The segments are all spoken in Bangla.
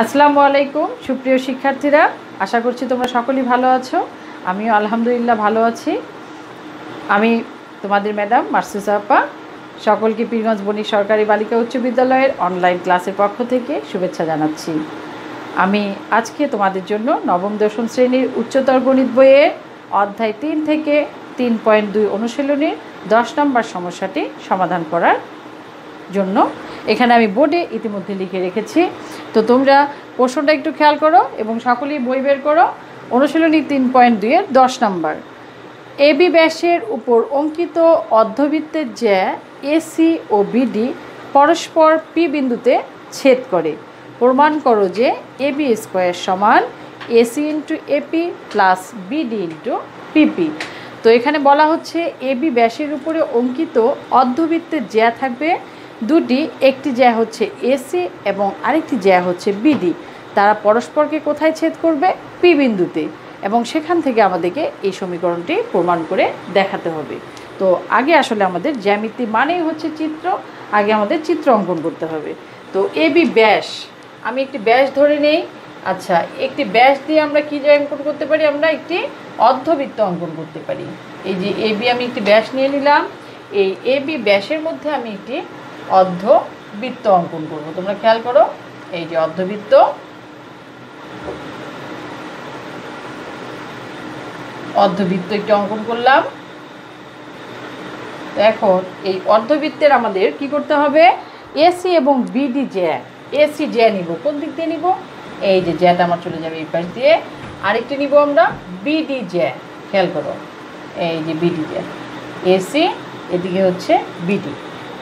আসসালামু আলাইকুম সুপ্রিয় শিক্ষার্থীরা, আশা করছি তোমরা সকলেই ভালো আছো। আমিও আলহামদুলিল্লাহ ভালো আছি। আমি তোমাদের ম্যাডাম মার্সুসা আপা সকলকে পীরগঞ্জ বণিক সরকারি বালিকা উচ্চ বিদ্যালয়ের অনলাইন ক্লাসের পক্ষ থেকে শুভেচ্ছা জানাচ্ছি। আমি আজকে তোমাদের জন্য নবম দশম শ্রেণীর উচ্চতর গণিত বইয়ের অধ্যায় 3 থেকে 3.2 অনুশীলনীর 10 নম্বর সমস্যাটি সমাধান করার জন্য এখানে আমি বোর্ডে ইতিমধ্যে লিখে রেখেছি। তো তোমরা প্রশ্নটা একটু খেয়াল করো এবং সকলেই বই বের করো। অনুশীলনী 3.2 এর 10 নম্বর। এবি ব্যাসের উপর অঙ্কিত অর্ধবৃত্তের জ্যা এসি ও বিডি পরস্পর পি বিন্দুতে ছেদ করে। প্রমাণ করো যে এবি স্কোয়ার সমান AC into AP plus BD into PP. তো এখানে বলা হচ্ছে এবি ব্যাসের উপরে অঙ্কিত অর্ধবৃত্তের জ্যা থাকবে দুটি, একটি জ্যা হচ্ছে এসি এবং আরেকটি জ্যা হচ্ছে বিডি। তারা পরস্পরকে কোথায় ছেদ করবে? পি বিন্দুতে। এবং সেখান থেকে আমাদেরকে এই সমীকরণটি প্রমাণ করে দেখাতে হবে। তো আগে আসলে আমাদের জ্যামিতি মানেই হচ্ছে চিত্র, আগে আমাদের চিত্র অঙ্কন করতে হবে। তো এবি ব্যাস, আমি একটি ব্যাস ধরে নেই। আচ্ছা, একটি ব্যাস দিয়ে আমরা কী অঙ্কন করতে পারি? আমরা একটি অর্ধবৃত্ত অঙ্কন করতে পারি। এই যে এবি, আমি একটি ব্যাস নিয়ে নিলাম। এই এবি ব্যাসের মধ্যে আমি একটি অর্ধবৃত্ত অঙ্কন করব। তোমরা খেয়াল করো, এই যে অর্ধবৃত্ত, একটি অঙ্কন করলাম। এখন এই অর্ধবৃত্তের আমাদের কি করতে হবে? এসি এবং বিডি জ্যা, এসি জ্যা নিব। কোন দিক দিয়ে নিব? এই যে জ্যাটা আমার চলে যাবে এই পাশ দিয়ে। আরেকটি নিব আমরা বিডি জ্যা। খেয়াল করো, এই যে বিডি জ্যা, এসি এদিকে হচ্ছে বিডি।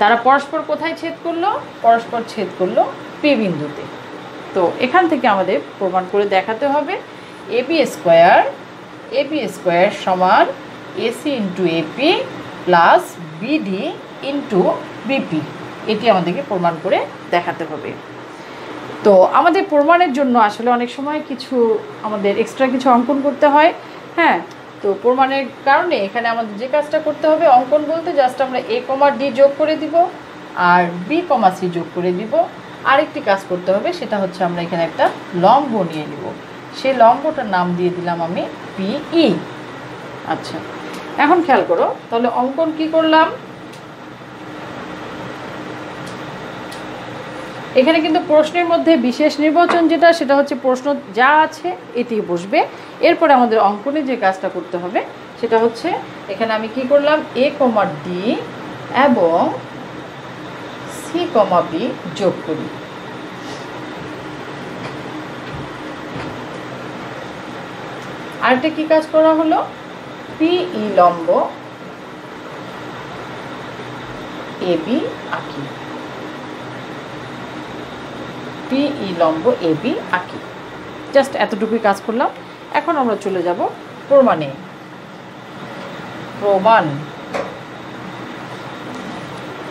তারা পরস্পর কোথায় ছেদ করলো? পরস্পর ছেদ করলো পি বিন্দুতে। তো এখান থেকে আমাদের প্রমাণ করে দেখাতে হবে এবি স্কোয়ার সমান AC into AP plus BD into BP. এটি আমাদেরকে প্রমাণ করে দেখাতে হবে। তো আমাদের প্রমাণের জন্য আসলে অনেক সময় কিছু আমাদের এক্সট্রা কিছু অঙ্কন করতে হয়। হ্যাঁ, তো প্রমাণের কারণে এখানে আমাদের যে কাজটা করতে হবে, অঙ্কন বলতে জাস্ট আমরা এ কমা ডি যোগ করে দিব আর বি কমা সি যোগ করে দিব। আরেকটি কাজ করতে হবে, সেটা হচ্ছে আমরা এখানে একটা লম্ব নিয়ে নিব। সেই লম্বটার নাম দিয়ে দিলাম আমি পিই। আচ্ছা, এখন খেয়াল করো, তাহলে অঙ্কন কি করলাম? এখানে কিন্তু প্রশ্নের মধ্যে বিশেষ নির্বাচন যেটা, সেটা হচ্ছে প্রশ্ন যা আছে এটি বসবে। এরপরে আমাদের অঙ্কনে যে কাজটা করতে হবে সেটা হচ্ছে, এখানে আমি কি করলাম? এ কমা ডি এবং সি কমা বি যোগ করি। আরেকটা কি কাজ করা হলো? পিই লম্ব এবি আঁকি, পিই লম্ব এবি আঁকি। জাস্ট এতটুকুই কাজ করলাম। এখন আমরা চলে যাব প্রমাণে। প্রমাণ।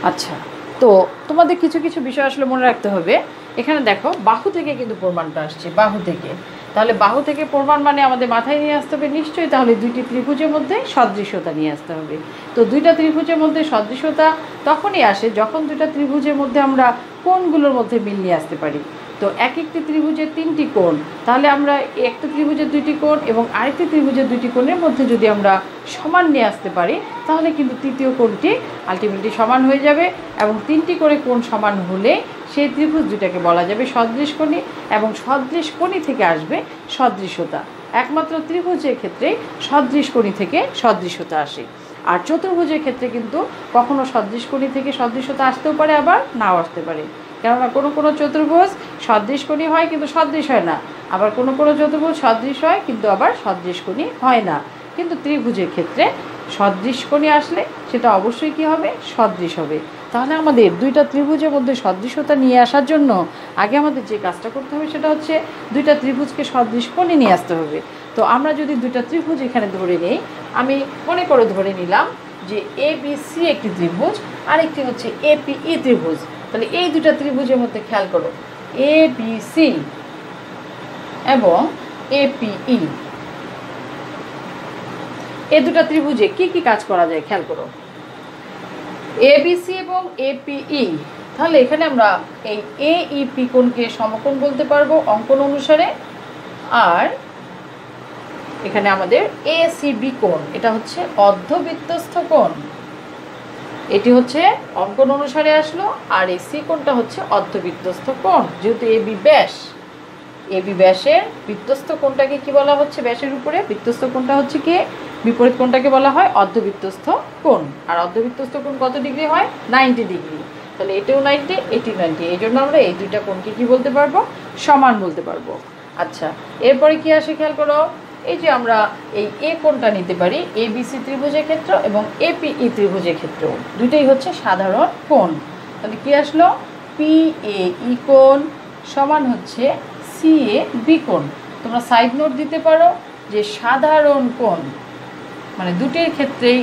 আচ্ছা, তো তোমাদের কিছু কিছু বিষয় আসলে মনে রাখতে হবে। এখানে দেখো, বাহু থেকে কিন্তু প্রমাণটা আসছে, বাহু থেকে। তাহলে বাহু থেকে প্রমাণ মানে আমাদের মাথায় নিয়ে আসতে হবে নিশ্চয়ই, তাহলে দুইটি ত্রিভুজের মধ্যে সদৃশ্যতা নিয়ে আসতে হবে। তো দুইটা ত্রিভুজের মধ্যে সদৃশ্যতা তখনই আসে যখন দুইটা ত্রিভুজের মধ্যে আমরা কোণগুলোর মধ্যে মিল নিয়ে আসতে পারি। তো এক একটি ত্রিভুজের 3টি কোণ, তাহলে আমরা একটা ত্রিভুজের 2টি কোণ এবং আরেকটি ত্রিভুজের 2টি কোণের মধ্যে যদি আমরা সমান নিয়ে আসতে পারি, তাহলে কিন্তু তৃতীয় কোণটি আলটিমেটলি সমান হয়ে যাবে। এবং 3টি করে কোণ সমান হলে সেই ত্রিভুজ দুটাকে বলা যাবে সদৃশকোণী, এবং সদৃশকোণী থেকে আসবে সদৃশ্যতা। একমাত্র ত্রিভুজের ক্ষেত্রে সদৃশকোণী থেকে সদৃশ্যতা আসে। আর চতুর্ভুজের ক্ষেত্রে কিন্তু কখনো সদৃশকোণী থেকে সদৃশ্যতা আসতেও পারে, আবার নাও আসতে পারে। কেননা কোনো কোনো চতুর্ভুজ সদৃশকোণী হয় কিন্তু সদৃশ হয় না, আবার কোনো কোনো চতুর্ভুজ সদৃশ হয় কিন্তু আবার সদৃশকোণী হয় না। কিন্তু ত্রিভুজের ক্ষেত্রে সদৃশকোণী আসলে সেটা অবশ্যই কী হবে? সদৃশ হবে। তাহলে আমাদের দুইটা ত্রিভুজের মধ্যে সদৃশতা নিয়ে আসার জন্য আগে আমাদের যে কাজটা করতে হবে সেটা হচ্ছে দুইটা ত্রিভুজকে সদৃশকোণে নিয়ে আসতে হবে। তো আমরা যদি দুইটা ত্রিভুজ এখানে ধরে নেই, আমি মনে করে ধরে নিলাম যে এ বি সি একটি ত্রিভুজ, আরেকটি হচ্ছে এপিই ত্রিভুজ। তাহলে এই দুটা ত্রিভুজের মধ্যে খেয়াল করো, এ বি সি এবং এপিই, এই দুটা ত্রিভুজে কি কি কাজ করা যায় খেয়াল করো। এবিসি এবং এপিই, তাহলে এখানে আমরা এই AEP কোণকে সমকোণ বলতে পারবো অঙ্কন অনুসারে। আর এখানে আমাদের ACB কোণ, এটা হচ্ছে অর্ধবৃত্তস্থ কোণ, এটি হচ্ছে অঙ্কন অনুসারে আসলো। আর এই সি কোণটা হচ্ছে অর্ধবৃত্তস্থ কোণ, যেহেতু এবি ব্যাসের বৃত্তস্থ কোণটাকে কি বলা হচ্ছে, ব্যাসের উপরে বৃত্তস্থ কোণটা হচ্ছে কি, বিপরীত কোণটাকে বলা হয় অর্ধবৃত্তস্থ কোণ। আর অর্ধবৃত্তস্থ কোণ কত ডিগ্রি হয়, 90 ডিগ্রি। তাহলে এটাও 90, এটি 90, এই জন্য আমরা এই দুইটা কোণকে কি বলতে পারবো, সমান বলতে পারবো। আচ্ছা, এরপরে কি আসে খেয়াল করো, এই যে আমরা এই এ কোণটা নিতে পারি ABC ত্রিভুজের ক্ষেত্র এবং APE ত্রিভুজের ক্ষেত্র, দুইটাই হচ্ছে সাধারণ কোণ। তাহলে কি আসলো, PAE কোণ সমান হচ্ছে CAB কোণ। তোমরা সাইড নোট দিতে পারো যে সাধারণ কোণ, মানে দুটির ক্ষেত্রেই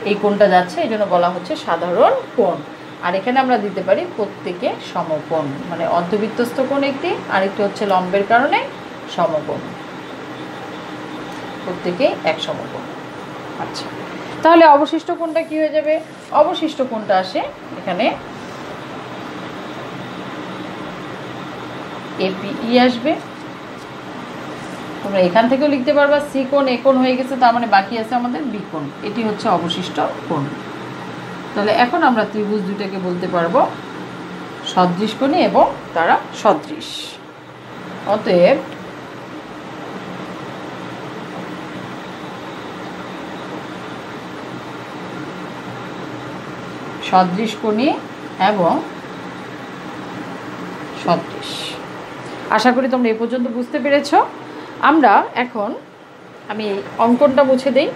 এই কোণটা যাচ্ছে, এই জন্য বলা হচ্ছে সাধারণ কোণ। আর এখানে আমরা দিতে পারি প্রত্যেকে সমকোণ, মানে অর্ধবৃত্তস্থ কোণ একটি, আরেকটি হচ্ছে লম্বের কারণে সমকোণ, প্রত্যেকেই এক সমকোণ। আচ্ছা, তাহলে অবশিষ্ট কোণটা কি হয়ে যাবে, অবশিষ্ট কোণটা আসে এখানে APE আসবে। তোমরা এখান থেকেও লিখতে পারবা সি কোণ এ কোণ হয়ে গেছে, তার মানে বাকি আছে আমাদের বি কোণ, এটি হচ্ছে অবশিষ্ট কোণ। তাহলে এখন আমরা ত্রিভুজ দুটাকে বলতে পারবো সদৃশ কোণী এবং তারা সদৃশ। অতএব সদৃশ কোণী এবং সদৃশ। আশা করি তোমরা এ পর্যন্ত বুঝতে পেরেছ। আমরা এখন, আমি অঙ্কনটা মুছে দেই।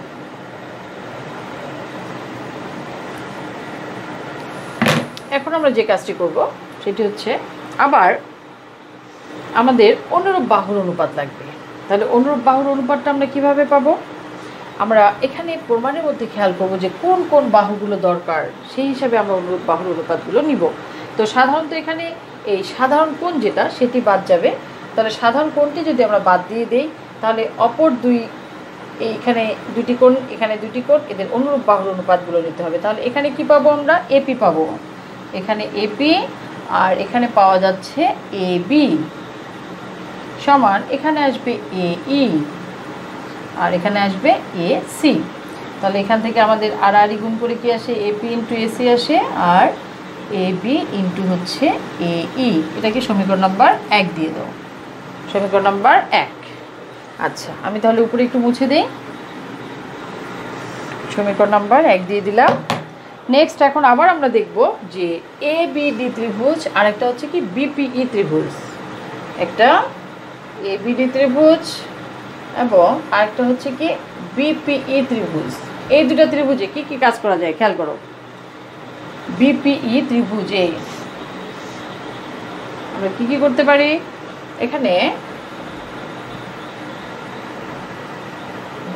এখন আমরা যে কাজটি করব সেটি হচ্ছে আবার আমাদের অনুরূপ বাহুর অনুপাত লাগবে। তাহলে অনুরূপ বাহুর অনুপাতটা আমরা কিভাবে পাবো, আমরা এখানে প্রমাণের মধ্যে খেয়াল করব যে কোন কোন বাহুগুলো দরকার, সেই হিসাবে আমরা অনুরূপ বাহুর অনুপাতগুলো নিব। তো সাধারণত এখানে এই সাধারণ কোণ যেটা সেটি বাদ যাবে। তাহলে সাধারণ কোণটি যদি আমরা বাদ দিয়ে দেই, তাহলে অপর দুই, এইখানে দুটি কোণ, এখানে দুটি কোণ, এদের অনুরূপ বাহুর অনুপাতগুলো নিতে হবে। তাহলে এখানে কি পাবো, আমরা এপি পাবো, এখানে এপি, আর এখানে পাওয়া যাচ্ছে এবি সমান, এখানে আসবে এই, আর এখানে আসবে এসি। তাহলে এখান থেকে আমাদের আর গুণ করে কি আসে, এপি ইন্টু এসি আসে, আর এবি ইন্টু হচ্ছে এই। এটাকে সমীকরণ নাম্বার 1 দিয়ে দাও, সমীকরণ নাম্বার 1। আচ্ছা, আমি তাহলে উপরে একটু মুছে দিই, সমীকরণ নাম্বার 1 দিয়ে দিলাম। নেক্সট এখন আবার আমরা দেখব যে এবিডি ত্রিভুজ, আর একটা হচ্ছে কি বিপিই ত্রিভুজ, একটা এবিডি ত্রিভুজ এবং আরেকটা হচ্ছে কি বিপিই ত্রিভুজ। এই দুটো ত্রিভুজে কি কি কাজ করা যায় খেয়াল করো। বিপিই ত্রিভুজে আমরা কি কি করতে পারি, এখানে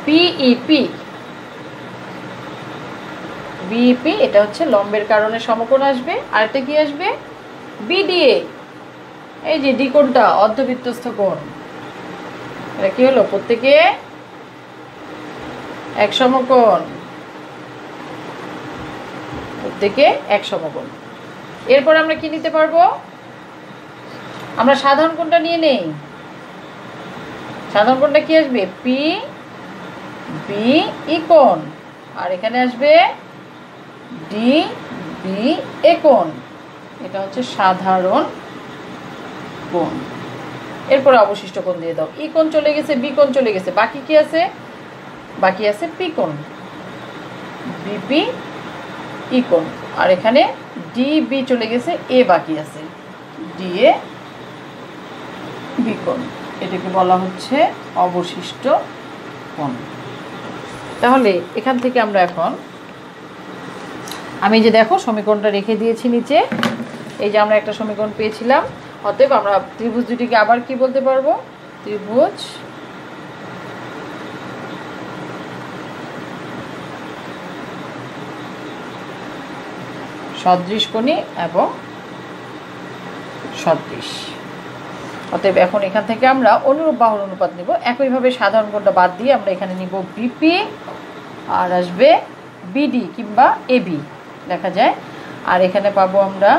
বিইপি, বিইপি এটা হচ্ছে লম্বের কারণে সমকোণ আসবে, আর এটা কি আসবে বিডিএ, এই যে ডি কোণটা অর্ধবৃত্তস্থ কোণ, এটা কি হলো প্রত্যেকে এক সমকোণ, প্রত্যেকে এক সমকোণ। এরপর আমরা কি নিতে পারবো, আমরা সাধারণ কোণটা নিয়ে নেই। সাধারণ কোণটা কি আসবে, পি বি ই কোণ, আর এখানে আসবে ডি বি এ কোণ, এটা হচ্ছে সাধারণ কোণ। এরপরে অবশিষ্ট কোণ দিয়ে দাও, ই কোণ চলে গেছে, বি কোণ চলে গেছে, বাকি কি আছে, বাকি আছে পি কোণ, বিপি ই কোণ, আর এখানে ডি বি চলে গেছে, এ বাকি আছে, ডি এ বি কোণ, এটাকে বলা হচ্ছে অবশিষ্ট কোণ। তাহলে এখান থেকে আমরা এখন, আমি যে দেখো সমীকরণটা রেখে দিয়েছি নিচে, এই যে আমরা একটা সমীকরণ পেয়েছিলাম। অতএব আমরা ত্রিভুজ দুটিকে আবার কি বলতে পারবো, ত্রিভুজ সদৃশ কোণী এবং সদৃশ। অতএব এখন এখান থেকে আমরা অনুরূপ বাহুর অনুপাত নিব। একইভাবে সাধারণ কোণটা বাদ দিয়ে আমরা এখানে নিব বিপি, আর আসবে বিডি কিংবা এবি লেখা যায়, আর এখানে পাবো আমরা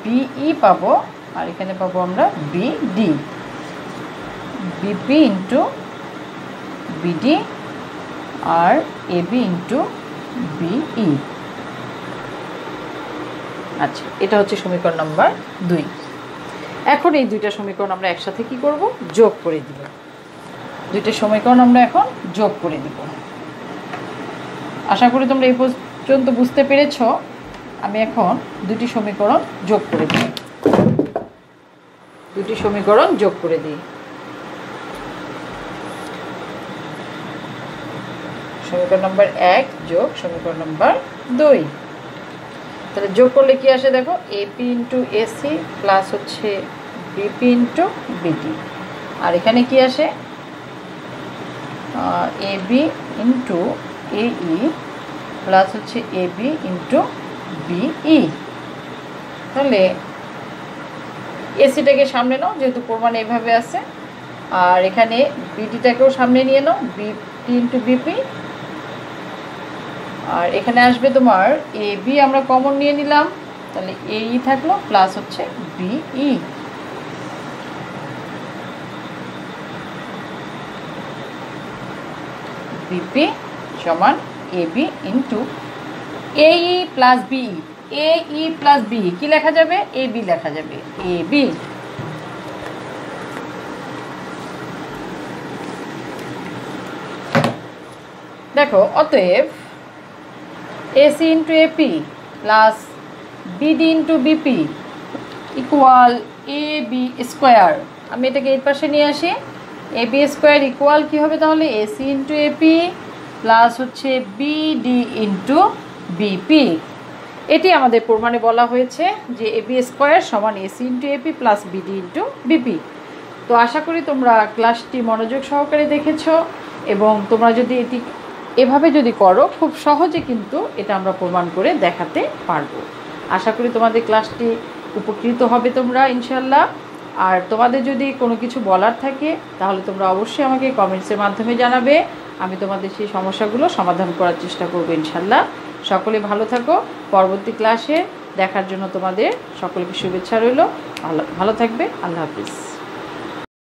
বিই পাবো, আর এখানে পাবো আমরা বিডি, বিপি ইন্টু বিডি আর এবি ইন্টু বিই। আচ্ছা, এটা হচ্ছে সমীকরণ নাম্বার 2। এখন এই দুইটা সমীকরণ আমরা একসাথে কি করব, যোগ করে দিব। দুইটা সমীকরণ আমরা এখন যোগ করে দিব। আশা করি তোমরা এই পর্যন্ত বুঝতে পেরেছ। আমি এখন দুটি সমীকরণ যোগ করে দিই। দুটি সমীকরণ যোগ করে দিই। সমীকরণ নাম্বার 1 যোগ সমীকরণ নাম্বার 2। তাহলে যোগ করলে কি আসে দেখো, এপি ইন্টু এসি প্লাস হচ্ছে বিপি ইন্টু বিডি, আর এখানে কি আসে এবি ইন্টু এই প্লাস হচ্ছে এবি ইন্টু বিই। তাহলে এসিটাকে সামনে নাও যেহেতু প্রমাণ এইভাবে আছে, আর এখানে বিডিটাকেও সামনে নিয়ে নাও, বিপি ইন্টু বিপি, আর এখানে আসবে তোমার এবি আমরা কমন নিয়ে নিলাম, তাহলে এই থাকলো প্লাস হচ্ছে বিই। বিপি সমান A B into A E plus B E. A E plus B E কি লেখা যাবে, এবি লেখা যাবে, এবি। দেখো অতএব A C into AP plus BD into B P equal A B square. আমি এটাকে এই পাশে নিয়ে আসি, এ বি স্কোয়ার ইকুয়াল কী হবে তাহলে, এসি ইন্টু এপি প্লাস হচ্ছে বিডি ইন্টু বিপি। এটি আমাদের প্রমাণে বলা হয়েছে যে এ বি স্কোয়ার সমান AC into AP plus BD into BP. তো আশা করি তোমরা ক্লাসটি মনোযোগ সহকারে দেখেছ, এবং তোমরা যদি এটি এভাবে যদি করো খুব সহজে কিন্তু এটা আমরা প্রমাণ করে দেখাতে পারবো। আশা করি তোমাদের ক্লাসটি উপকৃত হবে তোমরা ইনশাল্লাহ। আর তোমাদের যদি কোনো কিছু বলার থাকে তাহলে তোমরা অবশ্যই আমাকে কমেন্টসের মাধ্যমে জানাবে, আমি তোমাদের সেই সমস্যাগুলো সমাধান করার চেষ্টা করবো ইনশাল্লাহ। সকলে ভালো থাকো, পরবর্তী ক্লাসে দেখার জন্য তোমাদের সকলকে শুভেচ্ছা রইল। ভালো থাকবে, আল্লাহ হাফিজ।